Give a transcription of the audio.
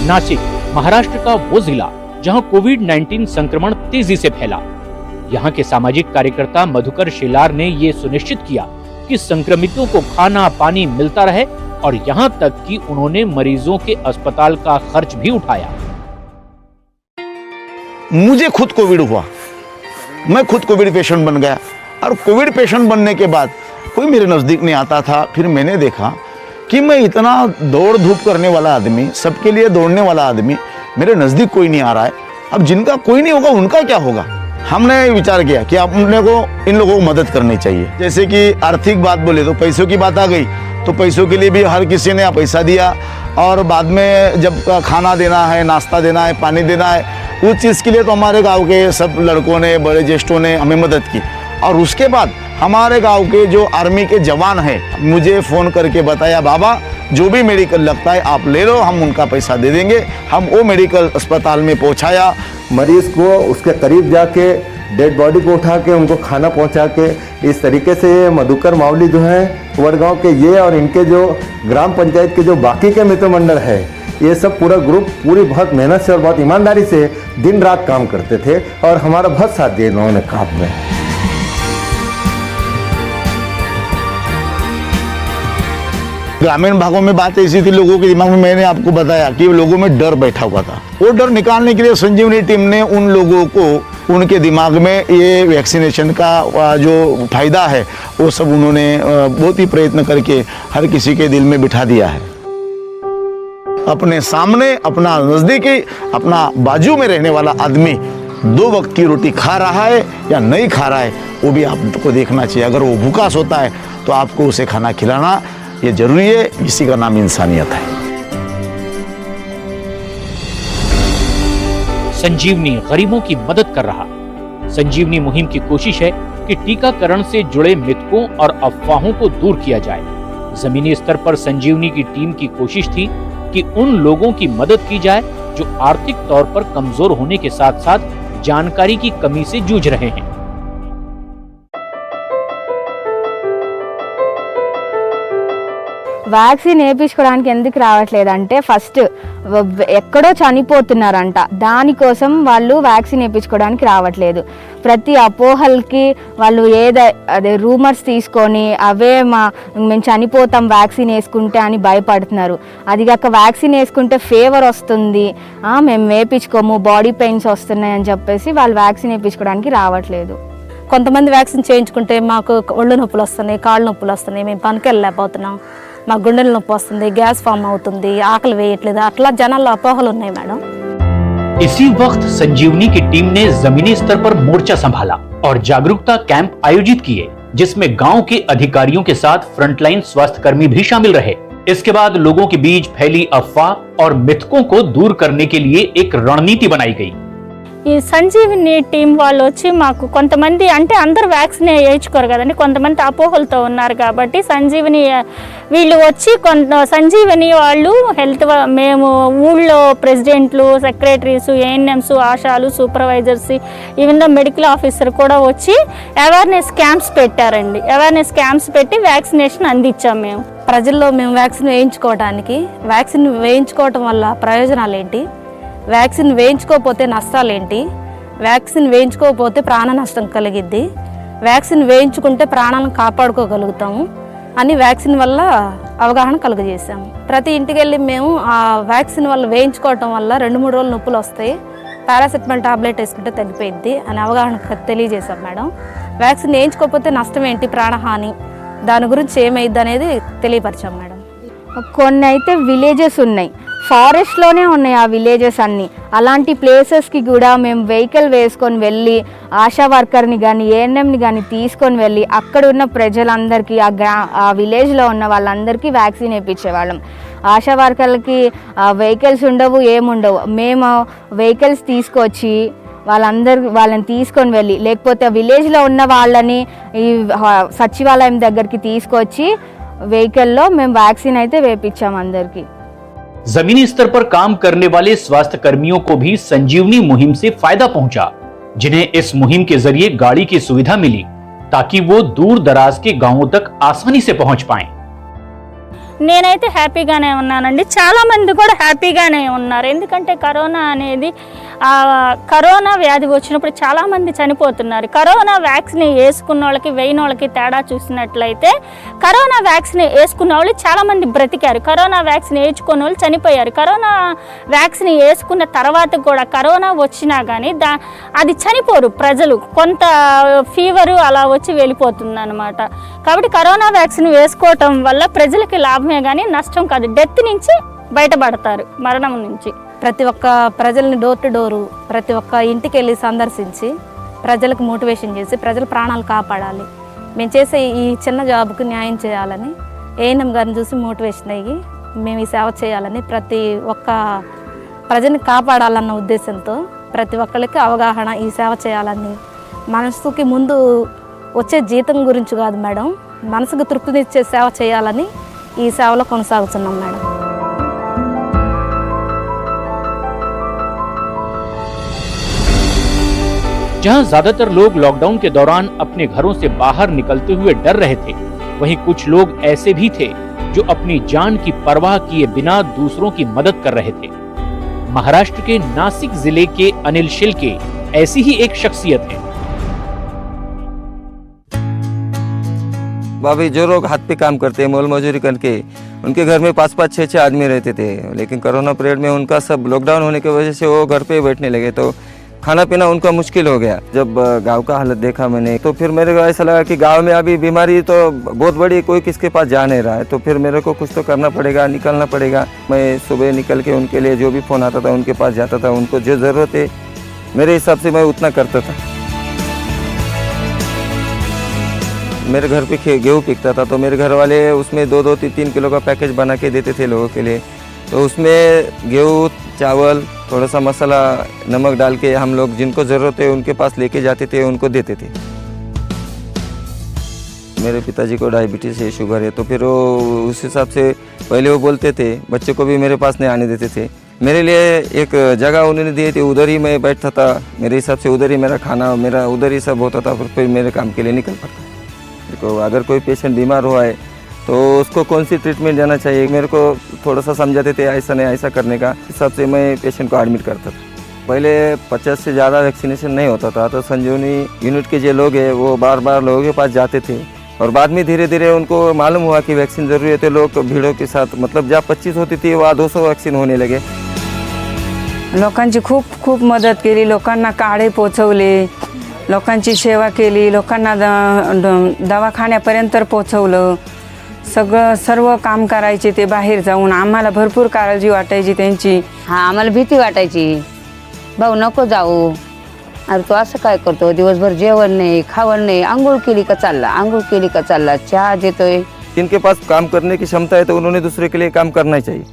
नासिक महाराष्ट्र का वो जिला जहां कोविड-19 संक्रमण तेजी से फैला। यहां के सामाजिक कार्यकर्ता मधुकर शेलार ने ये सुनिश्चित किया कि संक्रमितों को खाना पानी मिलता रहे और यहां तक कि उन्होंने मरीजों के अस्पताल का खर्च भी उठाया। मुझे खुद कोविड हुआ, मैं खुद कोविड पेशेंट बन गया और कोविड पेशेंट बनने के बाद कोई मेरे नज़दीक नहीं आता था। फिर मैंने देखा कि मैं इतना दौड़ धूप करने वाला आदमी, सबके लिए दौड़ने वाला आदमी, मेरे नज़दीक कोई नहीं आ रहा है। अब जिनका कोई नहीं होगा उनका क्या होगा। हमने विचार किया कि अपने को इन लोगों को मदद करनी चाहिए। जैसे कि आर्थिक बात बोले तो पैसों की बात आ गई, तो पैसों के लिए भी हर किसी ने पैसा दिया और बाद में जब खाना देना है, नाश्ता देना है, पानी देना है, उस चीज़ के लिए तो हमारे गांव के सब लड़कों ने, बड़े ज्येष्ठों ने हमें मदद की। और उसके बाद हमारे गांव के जो आर्मी के जवान हैं मुझे फ़ोन करके बताया, बाबा जो भी मेडिकल लगता है आप ले लो, हम उनका पैसा दे देंगे। हम वो मेडिकल अस्पताल में पहुंचाया। मरीज़ को उसके करीब जाके डेड बॉडी को उठा के उनको खाना पहुंचा के, इस तरीके से ये मधुकर मावली जो हैं वडगांव के, ये और इनके जो ग्राम पंचायत के जो बाकी के मित्र मंडल है, ये सब पूरा ग्रुप पूरी बहुत मेहनत से और बहुत ईमानदारी से दिन रात काम करते थे और हमारा बहुत साथ दिया इन्होंने काम में। ग्रामीण भागों में बात ऐसी थी, लोगों के दिमाग में, मैंने आपको बताया कि लोगों में डर बैठा हुआ था। वो डर निकालने के लिए संजीवनी टीम ने उन लोगों को, उनके दिमाग में ये वैक्सीनेशन का जो फायदा है वो सब उन्होंने बहुत ही प्रयत्न करके हर किसी के दिल में बिठा दिया है। अपने सामने, अपना नज़दीकी, अपना बाजू में रहने वाला आदमी 2 वक्त की रोटी खा रहा है या नहीं खा रहा है वो भी आपको देखना चाहिए। अगर वो भूखा सोता है तो आपको उसे खाना खिलाना ये जरूरी है। इसी का नाम इंसानियत है। संजीवनी गरीबों की मदद कर रहा। संजीवनी मुहिम की कोशिश है कि टीकाकरण से जुड़े मिथकों और अफवाहों को दूर किया जाए। जमीनी स्तर पर संजीवनी की टीम की कोशिश थी कि उन लोगों की मदद की जाए जो आर्थिक तौर पर कमजोर होने के साथ साथ जानकारी की कमी से जूझ रहे हैं। వ్యాక్సిన్ వేయించుకోవడానికి ఎందుకు రావట్లేదంటే ఫస్ట్ ఎక్కడో చనిపోతున్నారంట, దానికోసం వాళ్ళు వ్యాక్సిన్ వేయించుకోవడానికి రావట్లేదు. ప్రతి అపోహలకి వాళ్ళు అదే రూమర్స్ తీసుకొని అవే మేము చనిపోతాం వ్యాక్సిన్ వేసుకుంటే అని భయపడుతున్నారు. అదిగాక వ్యాక్సిన్ వేసుకుంటే ఫీవర్ వస్తుంది, మేము వేయించుకోము, బాడీ పెయిన్స్ వస్తున్నాయి అని చెప్పేసి వాళ్ళు వ్యాక్సిన్ వేయించుకోవడానికి రావట్లేదు. కొంతమంది వ్యాక్సిన్ చేయించుకుంటే మాకు ఒళ్ళు నొప్పులు వస్తున్నాయి, కాళ్ళు నొప్పులు వస్తున్నాయి, మేము పనికి వెళ్ళలేకపోతున్నాం, మాకు గుండెల నొప్పి వస్తుంది, గ్యాస్ ఫామ్ అవుతుంది, ఆకలి వేయట్లేదు, అట్లా జనాల్లో అపోహలు ఉన్నాయి మేడం। इसी वक्त संजीवनी की टीम ने जमीनी स्तर पर मोर्चा संभाला और जागरूकता कैंप आयोजित किए, जिसमें गांव के अधिकारियों के साथ फ्रंटलाइन स्वास्थ्य कर्मी भी शामिल रहे। इसके बाद लोगों के बीच फैली अफवाह और मिथकों को दूर करने के लिए एक रणनीति बनाई गई। ఈ సంజీవిని టీం వాళ్ళు వచ్చి మాకు కొంతమంది, అంటే అందరూ వ్యాక్సిన్ వేయించుకోరు కదండి, కొంతమంది అపోహలతో ఉన్నారు కాబట్టి సంజీవిని వీళ్ళు వచ్చి సంజీవిని వాళ్ళు మేము ఊళ్ళో ప్రెసిడెంట్లు, సెక్రటరీస్, ఏఎన్ఎంస్, ఆశాలు, supervisors, even the medical officer కూడా వచ్చి అవేర్నెస్ క్యాంప్స్ పెట్టారండి. అవేర్నెస్ క్యాంప్స్ పెట్టి వ్యాక్సినేషన్ అందించాం మేము ప్రజల్లో. మేము వ్యాక్సిన్ వేయించుకోవటం వల్ల ప్రయోజనాలు ఏంటి, వ్యాక్సిన్ వేయించుకోకపోతే నష్టాలేంటి, వ్యాక్సిన్ వేయించుకోకపోతే ప్రాణ నష్టం కలిగిద్ది, వ్యాక్సిన్ వేయించుకుంటే ప్రాణాలను కాపాడుకోగలుగుతాము అని వ్యాక్సిన్ వల్ల అవగాహన కలుగజేసాము. ప్రతి ఇంటికి వెళ్ళి మేము ఆ వ్యాక్సిన్ వల్ల వేయించుకోవటం వల్ల 2-3 రోజులు నొప్పులు వస్తాయి, పారాసెటమాల్ టాబ్లెట్ వేసుకుంటే తగ్గిపోయిద్ది అని అవగాహన తెలియజేశాం మేడం. వ్యాక్సిన్ వేయించుకోకపోతే నష్టం ఏంటి, ప్రాణహాని, దాని గురించి ఏమైద్ది అనేది తెలియపరిచాం మేడం. కొన్ని అయితే విలేజెస్ ఉన్నాయి, ఫారెస్ట్లోనే ఉన్నాయి ఆ విలేజెస్ అన్నీ. అలాంటి ప్లేసెస్కి కూడా మేము వెహికల్ వేసుకొని వెళ్ళి ఆశా వర్కర్ని కానీ ఏఎన్ఎంని కానీ తీసుకొని వెళ్ళి అక్కడ ఉన్న ప్రజలందరికీ, ఆ విలేజ్లో ఉన్న వాళ్ళందరికీ వ్యాక్సిన్ వేయించేవాళ్ళం. ఆశా వర్కర్లకి వెహికల్స్ ఉండవు, ఏముండవు. మేము వెహికల్స్ తీసుకొచ్చి వాళ్ళని తీసుకొని వెళ్ళి, లేకపోతే విలేజ్లో ఉన్న వాళ్ళని ఈ సచివాలయం దగ్గరికి తీసుకొచ్చి వెహికల్లో మేము వ్యాక్సిన్ అయితే వేయించాం అందరికీ. जमीनी स्तर पर काम करने वाले स्वास्थ्य कर्मियों को भी संजीवनी मुहिम से फायदा पहुंचा, जिन्हें इस मुहिम के जरिए गाड़ी की सुविधा मिली ताकि वो दूर दराज के गांवों तक आसानी से पहुंच पाएं। నేనైతే హ్యాపీగానే ఉన్నానండి. చాలామంది కూడా హ్యాపీగానే ఉన్నారు. ఎందుకంటే కరోనా అనేది కరోనా వ్యాధి వచ్చినప్పుడు చాలామంది చనిపోతున్నారు. కరోనా వ్యాక్సిన్ వేసుకున్న వాళ్ళకి వేయని వాళ్ళకి తేడా చూసినట్లయితే కరోనా వ్యాక్సిన్ వేసుకున్న వాళ్ళు చాలామంది బ్రతికారు. కరోనా వ్యాక్సిన్ వేసుకున్న వాళ్ళు చనిపోయారు. కరోనా వ్యాక్సిన్ వేసుకున్న తర్వాత కూడా కరోనా వచ్చినా కానీ అది చనిపోరు ప్రజలు, కొంత ఫీవరు అలా వచ్చి వెళ్ళిపోతుంది అనమాట. కాబట్టి కరోనా వ్యాక్సిన్ వేసుకోవటం వల్ల ప్రజలకి లాభమే కానీ నష్టం కాదు. డెత్ నుంచి బయటపడతారు, మరణం నుంచి. ప్రతి ఒక్క ప్రజల్ని డోర్ టు డోరు ప్రతి ఒక్క ఇంటికి వెళ్ళి సందర్శించి ప్రజలకు మోటివేషన్ చేసి ప్రజల ప్రాణాలు కాపాడాలి, మేము చేసే ఈ చిన్న జాబ్కు న్యాయం చేయాలని ఏఎన్ఎం గారిని చూసి మోటివేషన్ అయ్యి మేము ఈ సేవ చేయాలని ప్రతి ఒక్క ప్రజల్ని కాపాడాలన్న ఉద్దేశంతో ప్రతి ఒక్కరికి అవగాహన ఈ సేవ చేయాలని, మనసుకి ముందు వచ్చే జీతం గురించి కాదు మేడం, మనసుకు తృప్తినిచ్చే సేవ చేయాలని ఈ సేవలో కొనసాగుతున్నాం మేడం. जहां ज्यादातर लोग लॉकडाउन के दौरान अपने घरों से बाहर निकलते हुए डर रहे थे, वहीं कुछ लोग ऐसे भी थे जो अपनी जान की परवाह किए बिना दूसरों की मदद कर रहे थे। महाराष्ट्र के नासिक जिले के अनिल शिल्के ऐसी ही एक शख्सियत है। भाभी जो लोग हाथ पे काम करते हैं, मोल मजूरी करके, उनके घर में 5-5, 6-6 आदमी रहते थे, लेकिन कोरोना पीरियड में उनका सब लॉकडाउन होने की वजह से वो घर पे बैठने लगे, तो खाना पीना उनका मुश्किल हो गया। जब गांव का हालत देखा मैंने तो फिर मेरे को ऐसा लगा कि गांव में अभी बीमारी तो बहुत बड़ी, कोई किसके पास जा नहीं रहा है, तो फिर मेरे को कुछ तो करना पड़ेगा, निकलना पड़ेगा। मैं सुबह निकल के उनके लिए जो भी फ़ोन आता था उनके पास जाता था, उनको जो ज़रूरत है मेरे हिसाब से मैं उतना करता था। मेरे घर पे गेहूँ पिकता था, तो मेरे घर वाले उसमें 2-2, 3-3 किलो का पैकेज बना के देते थे लोगों के लिए। तो उसमें गेहूँ, चावल, थोड़ा सा मसाला, नमक डाल के हम लोग जिनको ज़रूरत है उनके पास लेके जाते थे, उनको देते थे। मेरे पिताजी को डायबिटीज़ है, शुगर है, तो फिर वो उस हिसाब से पहले वो बोलते थे, बच्चे को भी मेरे पास नहीं आने देते थे। मेरे लिए एक जगह उन्होंने दी थी, उधर ही मैं बैठता था, मेरे हिसाब से उधर ही मेरा खाना, मेरा उधर ही सब होता था, फिर मेरे काम के लिए निकल पड़ता। देखो अगर कोई पेशेंट बीमार हुआ है तो उसको कौन सी ट्रीटमेंट देना चाहिए, मेरे को थोड़ा सा समझाते थे, ऐसा नहीं ऐसा करने का हिसाब से मैं पेशेंट को एडमिट करता था। पहले 50 से ज़्यादा वैक्सीनेशन नहीं होता था, तो संजीवनी यूनिट के जो लोग हैं वो बार बार लोगों के पास जाते थे, और बाद में धीरे धीरे उनको मालूम हुआ कि वैक्सीन ज़रूरी है, तो लोग भीड़ों के साथ, मतलब जहाँ 25 होती थी वहाँ 200 वैक्सीन होने लगे। लोकांची खूप खूप मदत केली, लोकांना काढे पोचवले, लोकांची सेवा केली, लोकांना दवाखान्यापर्यंत पोचवलं, सगळं सर्व काम करायचे ते बाहेर जाऊन. आम्हाला भरपूर काळजी वाटायची त्यांची. हां, आम्हाला भीती वाटायची, भाऊ नको जाऊ, अरे तो असं काय करतो, दिवसभर जेवण नाही, खावण नाही, आंघोळ केली का चालला, आंघोळ केली का चालला, चहा देतोय. जिनके पास काम करने की क्षमता है तो उन्होंने दूसरे के लिए काम करना चाहिए।